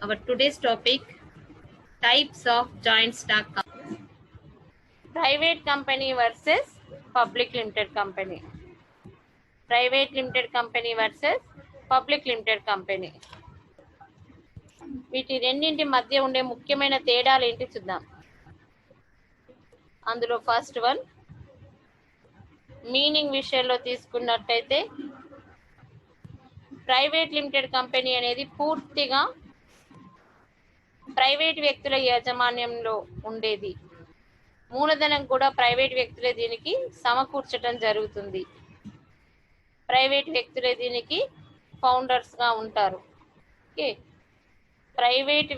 Our today's topic, types of joint stock company. Private company versus public limited company. Private limited company versus public limited company. వీటి రెండింటి మధ్య ఉండే ముఖ్యమైన తేడాలు ఏంటి చూద్దాం. అందులో ఫస్ట్ వన్ మీనింగ్ విషయంలో తీసుకున్నట్టయితే ప్రైవేట్ లిమిటెడ్ కంపెనీ అనేది పూర్తిగా ప్రైవేట్ వ్యక్తుల యాజమాన్యంలో ఉండేది. మూలధనం కూడా ప్రైవేట్ వ్యక్తులే దీనికి సమకూర్చడం జరుగుతుంది. ప్రైవేట్ వ్యక్తులే దీనికి ఫౌండర్స్గా ఉంటారు. ఓకే, ప్రైవేట్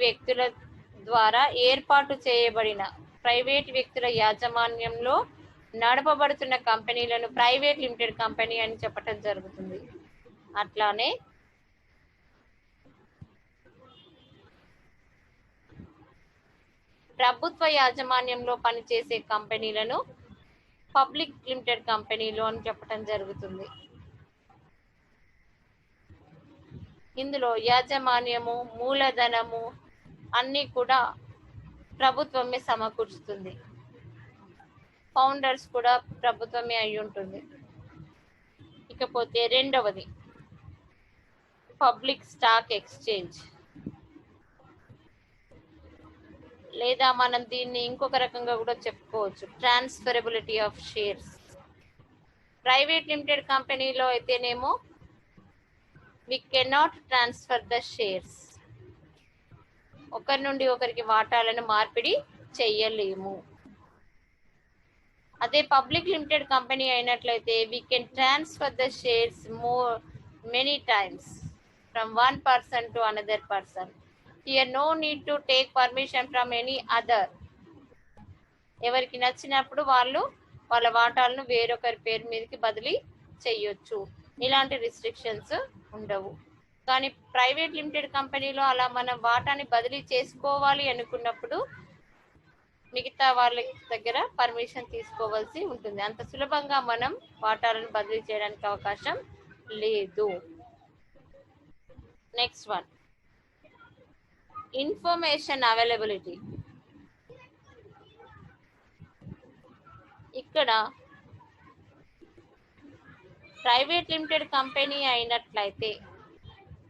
వ్యక్తుల ద్వారా ఏర్పాటు చేయబడిన ప్రైవేట్ వ్యక్తుల యాజమాన్యంలో నడపబడుతున్న కంపెనీలను ప్రైవేట్ లిమిటెడ్ కంపెనీ అని చెప్పటం జరుగుతుంది. అట్లానే ప్రభుత్వ యాజమాన్యంలో పనిచేసే కంపెనీలను పబ్లిక్ లిమిటెడ్ కంపెనీలు అని చెప్పటం జరుగుతుంది. ఇందులో యాజమాన్యము, మూలధనము అన్నీ కూడా ప్రభుత్వమే సమకూర్చుతుంది. ఫౌండర్స్ కూడా ప్రభుత్వమే అయి ఉంటుంది. ఇకపోతే రెండవది పబ్లిక్ స్టాక్ ఎక్స్చేంజ్, లేదా మనం దీన్ని ఇంకొక రకంగా కూడా చెప్పుకోవచ్చు, transferability of shares. Private limited కంపెనీలో అయితేనేమో we cannot transfer the shares, ఒకరి నుండి ఒకరికి వాటాలను మార్పిడి చెయ్యలేము. అదే పబ్లిక్ లిమిటెడ్ కంపెనీ అయినట్లయితే we can transfer the shares many times from one person to another person. Here no need to take permission from any other. ఎవరికి నచ్చినప్పుడు వాళ్ళ వాటాలను వేరొకరి పేరు మీదకి బదిలీ చెయ్యొచ్చు. ఇలాంటి రిస్ట్రిక్షన్స్ ఉండవు. కానీ ప్రైవేట్ లిమిటెడ్ కంపెనీలో అలా మనం వాటాని బదిలీ చేసుకోవాలి అనుకున్నప్పుడు మిగతా వాళ్ళ దగ్గర పర్మిషన్ తీసుకోవాల్సి ఉంటుంది. అంత సులభంగా మనం వాటాలను బదిలీ చేయడానికి అవకాశం లేదు. Next one, information availability. ఇక్కడ ప్రైవేట్ లిమిటెడ్ కంపెనీ అయినట్లయితే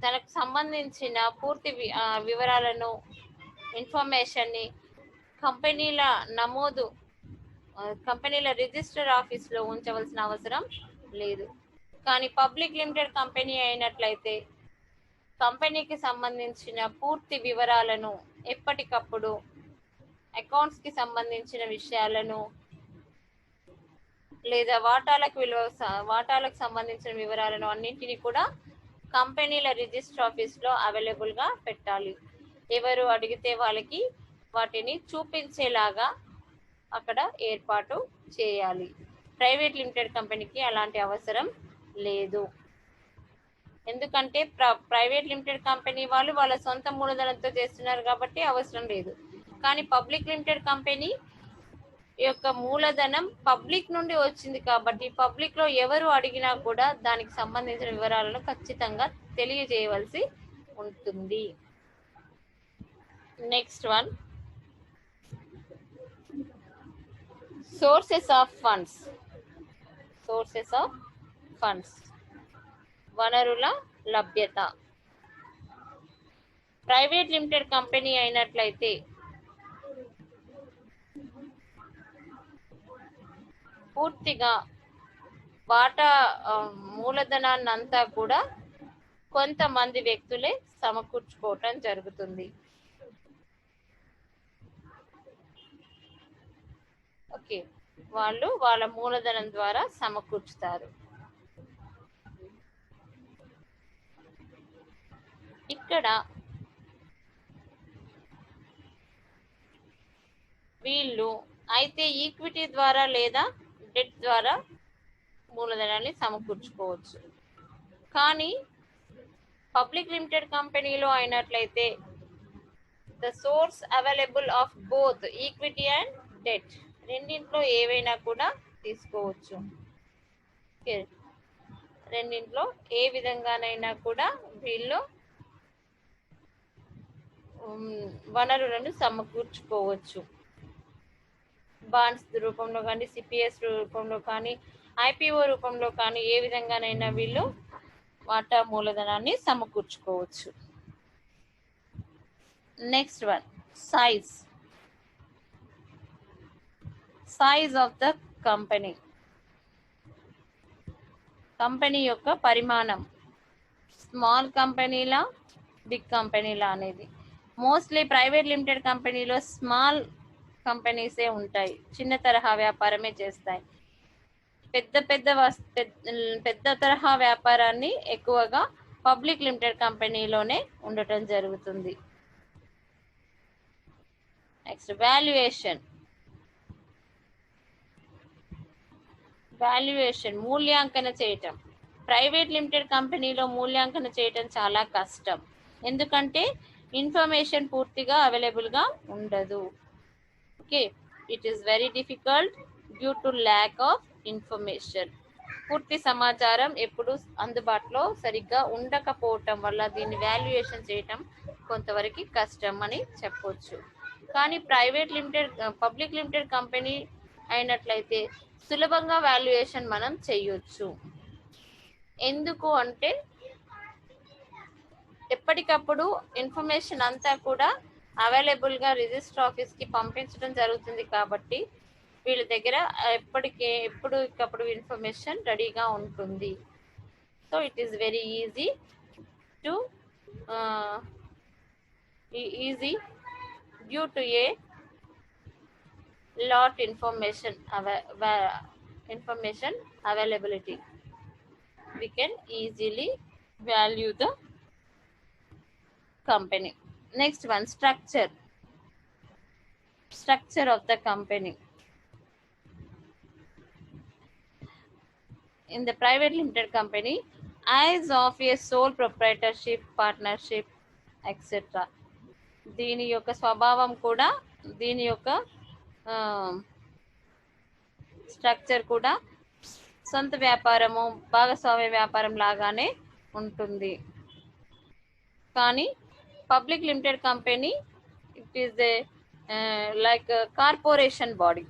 తనకు సంబంధించిన పూర్తి వివరాలను, ఇన్ఫర్మేషన్ని కంపెనీల రిజిస్టర్ ఆఫీస్లో ఉంచవలసిన అవసరం లేదు. కానీ పబ్లిక్ లిమిటెడ్ కంపెనీ అయినట్లయితే కంపెనీకి సంబంధించిన పూర్తి వివరాలను ఎప్పటికప్పుడు, అకౌంట్స్కి సంబంధించిన విషయాలను, లేదా వాటాలకు సంబంధించిన వివరాలను అన్నింటినీ కూడా కంపెనీల రిజిస్టర్ ఆఫీస్లో అవైలబుల్గా పెట్టాలి. ఎవరు అడిగితే వాళ్ళకి వాటిని చూపించేలాగా అక్కడ ఏర్పాటు చేయాలి. ప్రైవేట్ లిమిటెడ్ కంపెనీకి అలాంటి అవసరం లేదు. ఎందుకంటే ప్రైవేట్ లిమిటెడ్ కంపెనీ వాళ్ళు వాళ్ళ సొంత మూలధనంతో చేస్తున్నారు కాబట్టి అవసరం లేదు. కానీ పబ్లిక్ లిమిటెడ్ కంపెనీ యొక్క మూలధనం పబ్లిక్ నుండి వచ్చింది కాబట్టి పబ్లిక్లో ఎవరు అడిగినా కూడా దానికి సంబంధించిన వివరాలను ఖచ్చితంగా తెలియజేయవలసి ఉంటుంది. Next one, sources of funds. వనరుల లభ్యత. ప్రైవేట్ లిమిటెడ్ కంపెనీ అయినట్లయితే పూర్తిగా మూలధనాన్ని అంతా కూడా కొంతమంది వ్యక్తులే సమకూర్చుకోవటం జరుగుతుంది. ఓకే, వాళ్ళు వాళ్ళ మూలధనం ద్వారా సమకూర్చుతారు. ఇక్కడ వీళ్ళు అయితే ఈక్విటీ ద్వారా లేదా డెట్ ద్వారా మూలధనాన్ని సమకూర్చుకోవచ్చు. కానీ పబ్లిక్ లిమిటెడ్ కంపెనీలో అయినట్లయితే the source available of both equity and debt, రెండింట్లో ఏవైనా కూడా తీసుకోవచ్చు. రెండింట్లో ఏ విధంగానైనా కూడా వీళ్ళు వనరులను సమకూర్చుకోవచ్చు. బాండ్స్ రూపంలో కానీ, సిపిఎస్ రూపంలో కానీ, ఐపీఓ రూపంలో కానీ ఏ విధంగానైనా వీళ్ళు వాటా మూలధనాన్ని సమకూర్చుకోవచ్చు. Next one, size of the company. Company యొక్క పరిమాణం స్మాల్ కంపెనీలా బిగ్ కంపెనీలా అనేది. మోస్ట్లీ ప్రైవేట్ లిమిటెడ్ కంపెనీలో స్మాల్ కంపెనీసే ఉంటాయి, చిన్న తరహా వ్యాపారమే చేస్తాయి. పెద్ద తరహా వ్యాపారాన్ని ఎక్కువగా పబ్లిక్ లిమిటెడ్ కంపెనీలోనే ఉండటం జరుగుతుంది. నెక్స్ట్, వాల్యుయేషన్ మూల్యాంకన చేయటం. ప్రైవేట్ లిమిటెడ్ కంపెనీలో మూల్యాంకన చేయటం చాలా కష్టం, ఎందుకంటే ఇన్ఫర్మేషన్ పూర్తిగా అవైలబుల్గా ఉండదు. Okay, it is very difficult due to lack of information. పూర్తి సమాచారం ఎప్పుడు అందుబాటులో సరిగ్గా ఉండకపోవటం వల్ల దీన్ని వాల్యుయేషన్ చేయటం కొంతవరకు కష్టం అని చెప్పొచ్చు. కానీ పబ్లిక్ లిమిటెడ్ కంపెనీ అయినట్లయితే సులభంగా వాల్యుయేషన్ మనం చేయొచ్చు. ఎందుకు అంటే ఎప్పటికప్పుడు ఇన్ఫర్మేషన్ అంతా కూడా అవైలబుల్గా రిజిస్టర్ ఆఫీస్కి పంపించడం జరుగుతుంది, కాబట్టి వీళ్ళ దగ్గర ఎప్పటికప్పుడు ఇన్ఫర్మేషన్ రెడీగా ఉంటుంది. So it is very easy due to A lot information availability. We can easily value the company. Next one, structure of the company. In the private limited company, as of a sole proprietorship, partnership, etc. దీని యొక్క స్వభావం కూడా, దీని యొక్క structure కూడా సొంత వ్యాపారము, భాగస్వామ్య వ్యాపారం లాగానే ఉంటుంది. కానీ public limited company it is a like corporation body.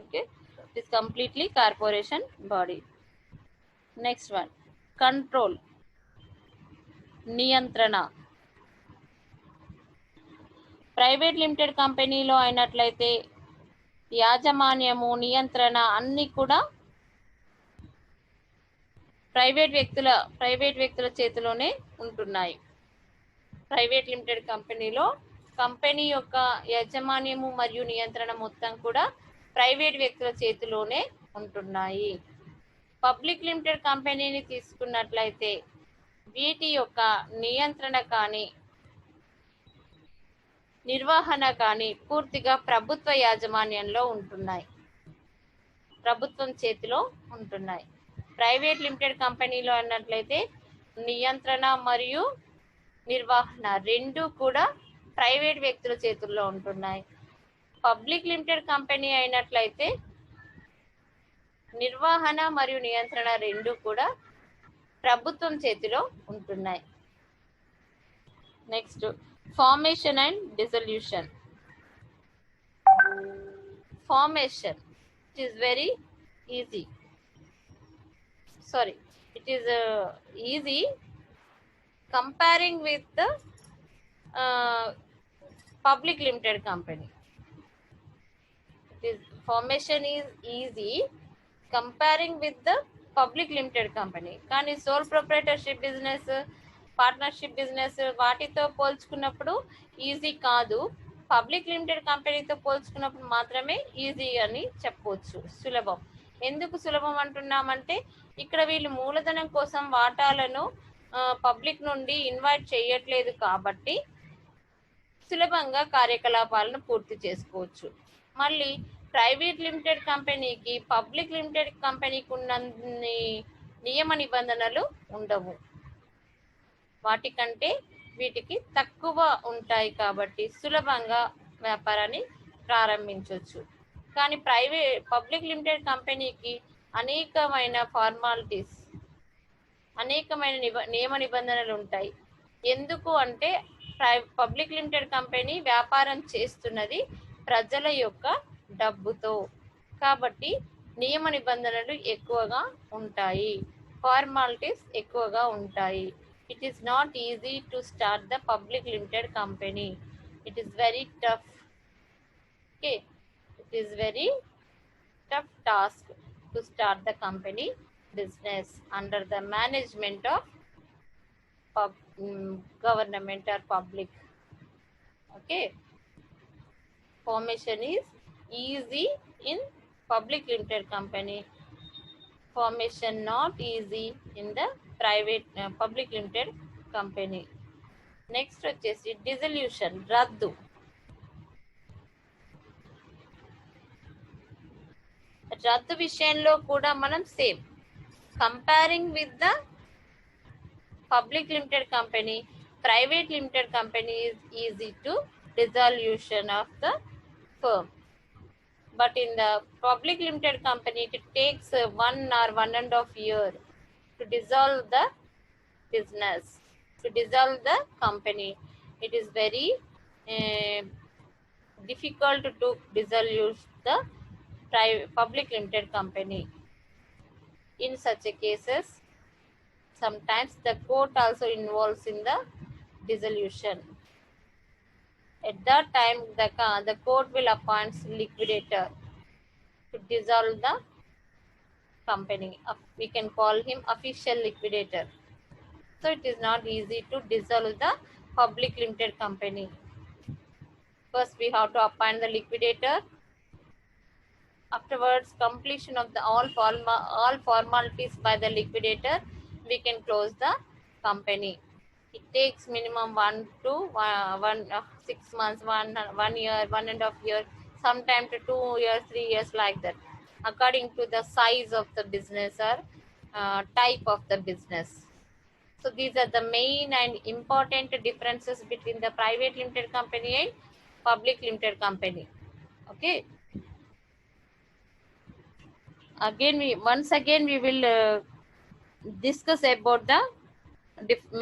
Okay, it is completely corporation body. Next one, control, నియంత్రణ. ప్రైవేట్ లిమిటెడ్ కంపెనీలో అయినట్లయితే యాజమాన్యము, నియంత్రణ అన్నీ కూడా ప్రైవేట్ వ్యక్తుల చేతిలోనే ఉంటున్నాయి. ప్రైవేట్ లిమిటెడ్ కంపెనీలో కంపెనీ యొక్క యాజమాన్యము మరియు నియంత్రణ మొత్తం కూడా ప్రైవేట్ వ్యక్తుల చేతిలోనే ఉంటున్నాయి. పబ్లిక్ లిమిటెడ్ కంపెనీని తీసుకున్నట్లయితే వీటి యొక్క నియంత్రణ కానీ నిర్వహణ కానీ పూర్తిగా ప్రభుత్వ యాజమాన్యంలో ఉంటున్నాయి, ప్రభుత్వం చేతిలో ఉంటున్నాయి. ప్రైవేట్ లిమిటెడ్ కంపెనీలో అన్నట్లయితే నియంత్రణ మరియు నిర్వహణ రెండూ కూడా ప్రైవేట్ వ్యక్తుల చేతుల్లో ఉంటున్నాయి. పబ్లిక్ లిమిటెడ్ కంపెనీ అయినట్లయితే నిర్వహణ మరియు నియంత్రణ రెండూ కూడా ప్రభుత్వం చేతిలో ఉంటున్నాయి. Next, formation and dissolution. Formation, it is very easy. It is easy comparing with the public limited company. Formation is easy comparing with the public limited company. కానీ sole proprietorship business, partnership business వాటితో పోల్చుకున్నప్పుడు easy కాదు. Public limited కంపెనీతో పోల్చుకున్నప్పుడు మాత్రమే easy అని చెప్పవచ్చు, సులభం. ఎందుకు సులభం అంటున్నామంటే ఇక్కడ వీళ్ళు మూలధనం కోసం వాటాలను పబ్లిక్ నుండి ఇన్వైట్ చేయట్లేదు కాబట్టి సులభంగా కార్యకలాపాలను పూర్తి చేసుకోవచ్చు. మళ్ళీ ప్రైవేట్ లిమిటెడ్ కంపెనీకి పబ్లిక్ లిమిటెడ్ కంపెనీకి ఉన్నన్ని నియమ నిబంధనలు ఉండవు, వాటికంటే వీటికి తక్కువ ఉంటాయి కాబట్టి సులభంగా వ్యాపారాన్ని ప్రారంభించవచ్చు. కానీ పబ్లిక్ లిమిటెడ్ కంపెనీకి అనేకమైన ఫార్మాలిటీస్, అనేకమైన నియమ నిబంధనలు ఉంటాయి. ఎందుకు అంటే పబ్లిక్ లిమిటెడ్ కంపెనీ వ్యాపారం చేస్తున్నది ప్రజల యొక్క డబ్బుతో, కాబట్టి నియమ నిబంధనలు ఎక్కువగా ఉంటాయి, ఫార్మాలిటీస్ ఎక్కువగా ఉంటాయి. It is not easy to start the public limited company. It is very tough. Okay, it is very tough task to start the company business under the management of government or public. Okay, formation is easy in public limited company, formation not easy in the private public limited company. Next వచ్చేసి dissolution, రద్దు. రద్దు విషయంలో కూడా మనం same, comparing with the public limited company, private limited company is easy to dissolution of the firm, but in the public limited company it takes 1 or 1.5 year to dissolve the business, to dissolve the company. It is very difficult to dissolve the public limited company. In such a cases, sometimes the court also involves in the dissolution. At that time, the court will appoint liquidator to dissolve the company. We can call him official liquidator. So it is not easy to dissolve the public limited company. First, we have to appoint the liquidator. Afterwards, completion of the all formalities by the liquidator, we can close the company. It takes minimum 6 months, 1 year, 1.5 year, sometime to 2 years, 3 years, like that, according to the size of the business or type of the business. So these are the main and important differences between the private limited company and public limited company. Okay. Once again we will discuss about the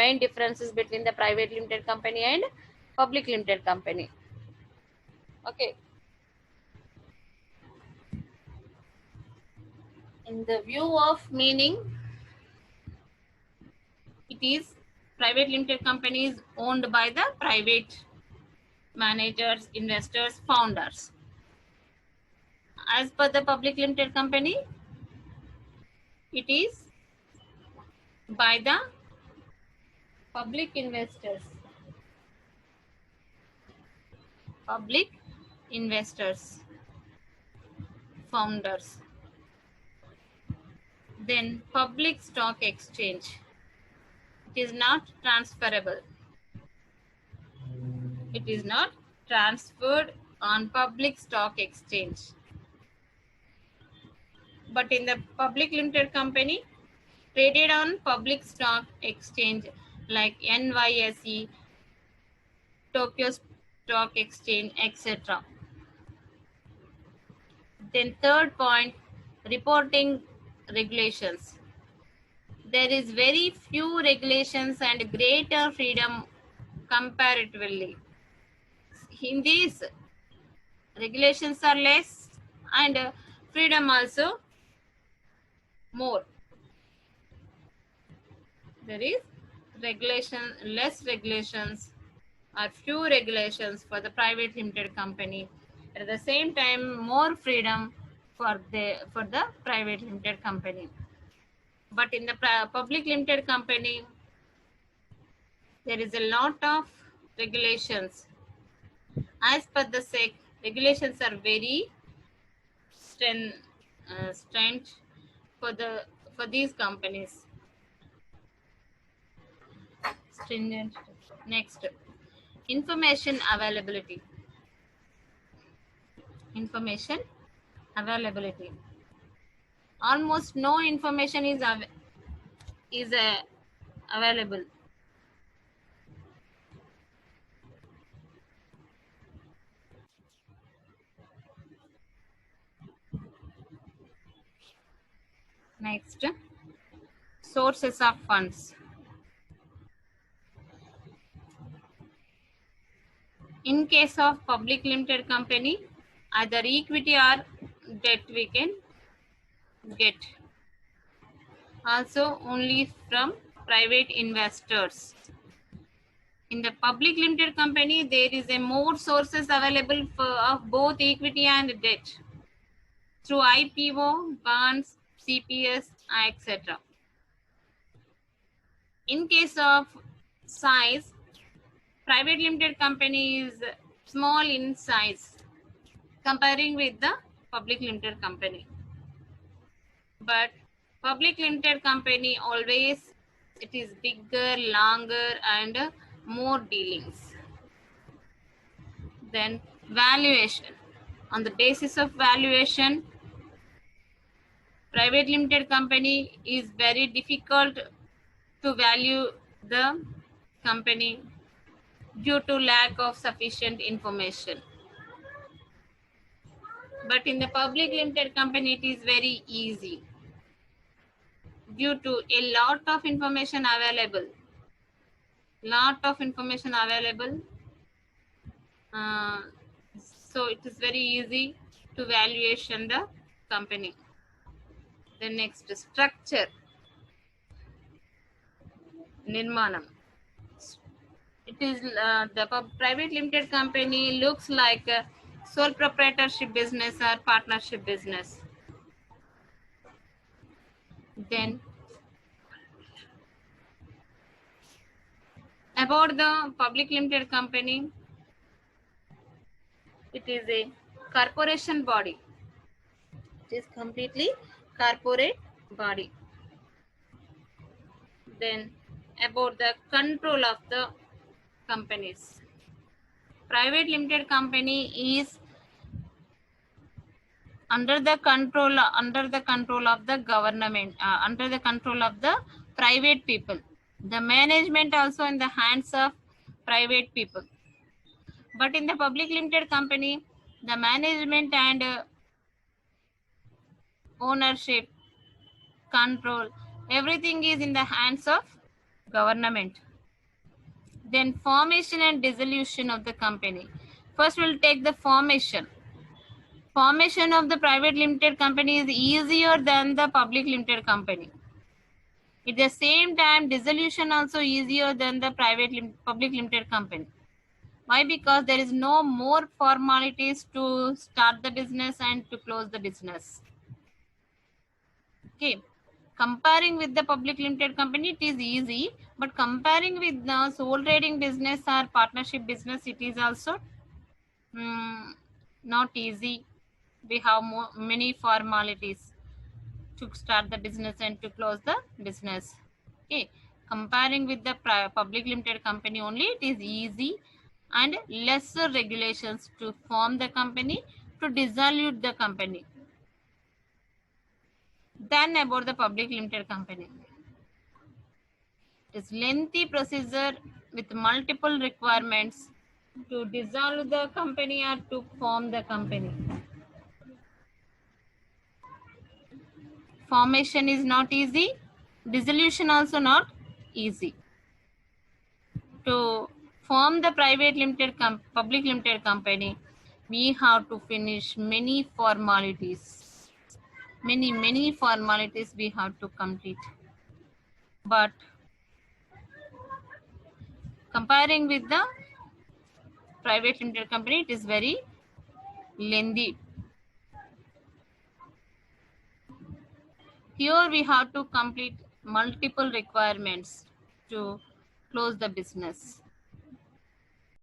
main differences between the private limited company and public limited company. Okay. In the view of meaning, it is private limited company is owned by the private managers, investors, founders. As per the public limited company, it is by the public investors, founders. Then public stock exchange, it is not transferable, it is not transferred on public stock exchange. But in the public limited company, traded on public stock exchange like NYSE, Tokyo Stock Exchange, etc. Then third point, reporting regulations. There is very few regulations and greater freedom comparatively. In these, regulations are less and freedom also more. There is less regulations or few regulations for the private limited company. At the same time, more freedom for the private limited company. But in the public limited company, there is a lot of regulations. As per the SEC, regulations are very stringent for these companies. Stringent. Next, information availability. Almost no information is available. Next, sources of funds. In case of public limited company, either equity or debt we can get. Also only from private investors. In the public limited company, there is a more sources available of both equity and debt through IPO, bonds, CPS, etc. In case of size, private limited company is small in size comparing with the public limited company. But public limited company always it is bigger, longer and more dealings. Then valuation. On the basis of valuation, private limited company is very difficult to value the company due to lack of sufficient information. But in the public limited company, it is very easy due to a lot of information available. So it is very easy to valuation the company. The next structure, Nirmanam. It is the private limited company looks like a sole proprietorship business or partnership business. Then about the public limited company, it is a corporation body. It is completely corporate body. Then about the control of the companies. Private limited company is under the control of the government, under the control of the private people. The management also in the hands of private people. But in the public limited company, the management and ownership, control, everything is in the hands of government. Then formation and dissolution of the company. First we'll take the formation. Formation of the private limited company is easier than the public limited company. At the same time, dissolution also easier than the public limited company. Why? Because there is no more formalities to start the business and to close the business. Okay. Comparing with the public limited company, it is easy, but comparing with the sole trading business or partnership business, it is also not easy. We have many formalities to start the business and to close the business. Okay, comparing with the public limited company only, it is easy and lesser regulations to form the company, to dissolve the company than about the public limited company. It is lengthy procedure with multiple requirements to dissolve the company or to form the company. Formation is not easy. Dissolution also not easy. To form the public limited company, we have to finish many formalities. Many formalities we have to complete. But comparing with the private limited company, it is very lengthy. Here we have to complete multiple requirements to close the business.